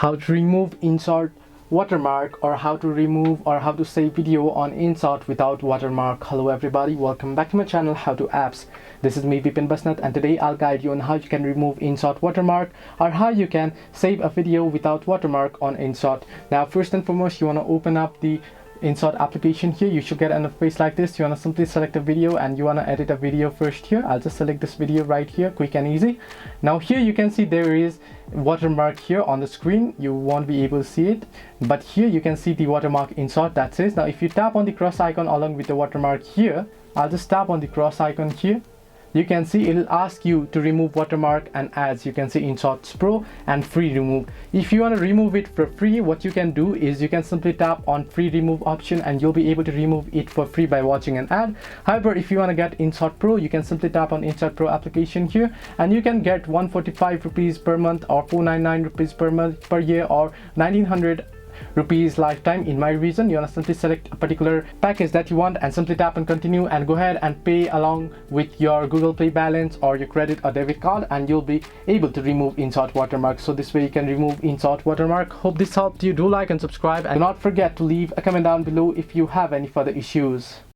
how to remove InShot Watermark, or how to remove or how to save video on InShot without watermark. Hello everybody, welcome back to my channel How to Apps. This is me Vipin Basnat, and today I'll guide you on how you can remove InShot Watermark or how you can save a video without watermark on InShot. Now first and foremost, you want to open up the InShot application. Here you should get an interface like this. You want to simply select a video and you want to edit a video first. Here I'll just select this video right here, quick and easy. Now here you can see there is watermark here on the screen. You won't be able to see it, but here you can see the watermark InShot that says. Now if you tap on the cross icon along with the watermark here, I'll just tap on the cross icon here. You can see it'll ask you to remove watermark, and as you can see InShot Pro and free remove. If you want to remove it for free, what you can do is you can simply tap on free remove option and you'll be able to remove it for free by watching an ad. However, if you want to get InShot Pro, you can simply tap on InShot Pro application here and you can get 145 rupees per month or 499 rupees per month per year or 1900 rupees lifetime. In my region, you want to simply select a particular package that you want and simply tap on continue and go ahead and pay along with your Google Play balance or your credit or debit card, and you'll be able to remove InShot Watermark. So this way you can remove InShot Watermark. Hope this helped you. Do like and subscribe, and do not forget to leave a comment down below if you have any further issues.